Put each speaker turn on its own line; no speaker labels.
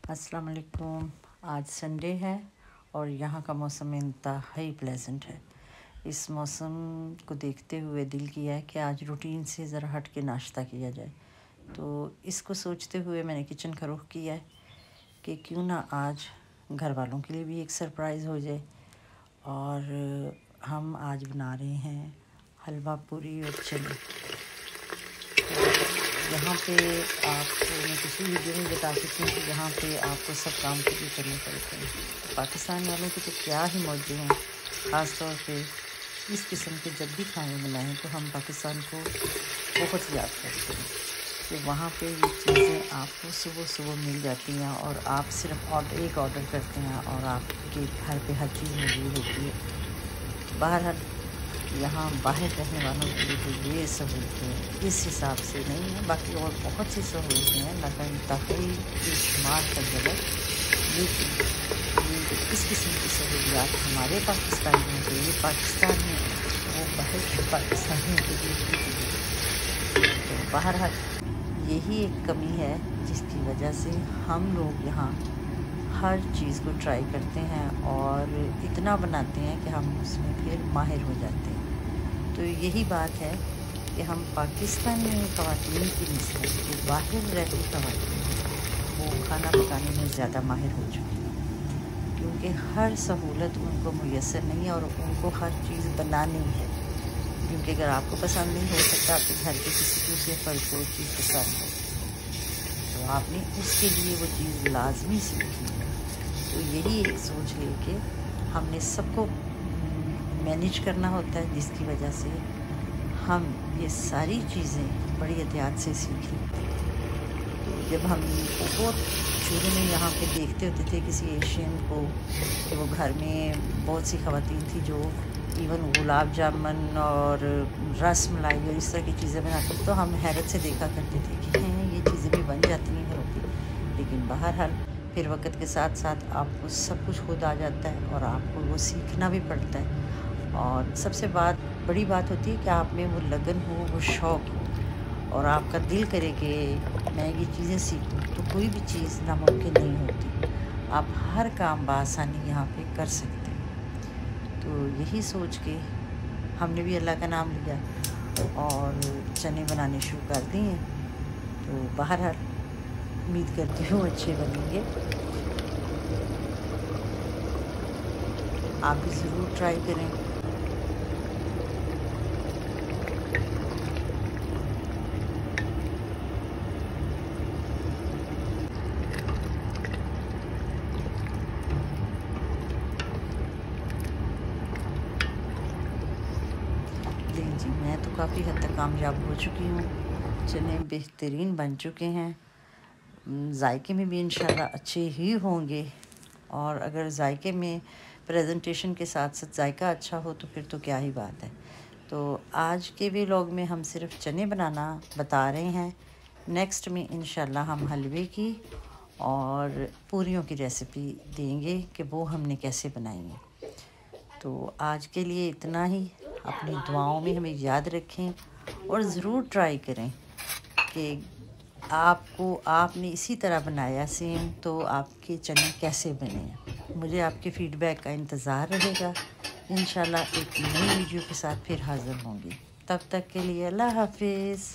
अस्सलाम वालेकुम। आज संडे है और यहाँ का मौसम इंतहाई प्लेजेंट है। इस मौसम को देखते हुए दिल किया है कि आज रूटीन से ज़रा हट के नाश्ता किया जाए। तो इसको सोचते हुए मैंने किचन का रुख किया है कि क्यों ना आज घर वालों के लिए भी एक सरप्राइज़ हो जाए। और हम आज बना रहे हैं हलवा पूरी और चने। यहाँ पे आपको मैं पिछली वीडियो में बता चुकी हूँ कि यहाँ पे आपको सब काम खुद ही करने पड़ते हैं। तो पाकिस्तान वालों के तो क्या ही मौजे हैं, ख़ास तौर पे इस किस्म के जब भी खाने बनाएं तो हम पाकिस्तान को बहुत याद करते हैं कि वहाँ पे ये चीज़ें आपको सुबह सुबह मिल जाती हैं और आप सिर्फ एक ऑर्डर करते हैं और आपके घर पे हर चीज़ मौजूद होती है। बहरहाल यहाँ बाहर रहने वालों के लिए तो ये सहूलतें इस हिसाब से नहीं है, बाकी और बहुत सी सहूलतें हैं लेकिन इंतहाई बेशुमार का जगह। लेकिन ये इस किस्म की सहूलियात हमारे पाकिस्तानियों के लिए पाकिस्तान में वो बाहर के पाकिस्तानियों के लिए तो बहरहाल यही एक कमी है जिसकी वजह से हम लोग यहाँ हर चीज़ को ट्राई करते हैं और इतना बनाते हैं कि हम उसमें फिर माहिर हो जाते हैं। तो यही बात है कि हम पाकिस्तान में ख़वातीन की नस्ल जो बाहर रहती ख़वातीन वो खाना पकाने में ज़्यादा माहिर हो चुकी हैं, क्योंकि हर सहूलत उनको मुयसर नहीं है और उनको हर चीज़ बनानी है। क्योंकि अगर आपको पसंद नहीं हो सकता, आपके घर के किसी दूसरे फर्द को चीज़ पसंद हो तो आपने उसके लिए वो चीज़ लाजमी सीखी है। तो यही एक सोच लेके हमने सबको मैनेज करना होता है, जिसकी वजह से हम ये सारी चीज़ें बड़ी एहतियात से सीखी। तो जब हम बहुत शुरू में यहाँ पे देखते होते थे किसी एशियन को कि वो घर में बहुत सी ख़वातीन थी जो इवन गुलाब जामुन और रस मलाई और इस तरह की चीज़ें बनाती, तो हम हैरत से देखा करते थे कि हैं ये चीज़ें भी बन जाती हैं घरों पर। लेकिन बहरहाल फिर वक्त के साथ साथ आपको सब कुछ खुद आ जाता है और आपको वो सीखना भी पड़ता है। और सबसे बड़ी बात होती है कि आप में वो लगन हो, वो शौक़ हो और आपका दिल करे कि मैं ये चीज़ें सीखूं, तो कोई भी चीज़ नामुमकिन नहीं होती। आप हर काम बआसानी यहाँ पे कर सकते हैं। तो यही सोच के हमने भी अल्लाह का नाम लिया और चने बनाने शुरू कर दिए। तो बहरहाल उम्मीद करती हूँ अच्छे बनेंगे। आप भी ज़रूर ट्राई करें। जी मैं तो काफ़ी हद तक कामयाब हो चुकी हूँ। चने बेहतरीन बन चुके हैं, जायके में भी इंशाल्लाह अच्छे ही होंगे। और अगर जायके में प्रेजेंटेशन के साथ साथ जायका अच्छा हो तो फिर तो क्या ही बात है। तो आज के व्लॉग में हम सिर्फ चने बनाना बता रहे हैं। नेक्स्ट में इंशाल्लाह हम हलवे की और पूरियों की रेसिपी देंगे कि वो हमने कैसे बनाई है। तो आज के लिए इतना ही। अपनी दुआओं में हमें याद रखें और ज़रूर ट्राई करें कि आपने इसी तरह बनाया सेम तो आपके चने कैसे बने हैं। मुझे आपके फ़ीडबैक का इंतज़ार रहेगा। इंशाल्लाह एक नई वीडियो के साथ फिर हाज़िर होंगी। तब तक के लिए अल्लाह हाफ़िज़।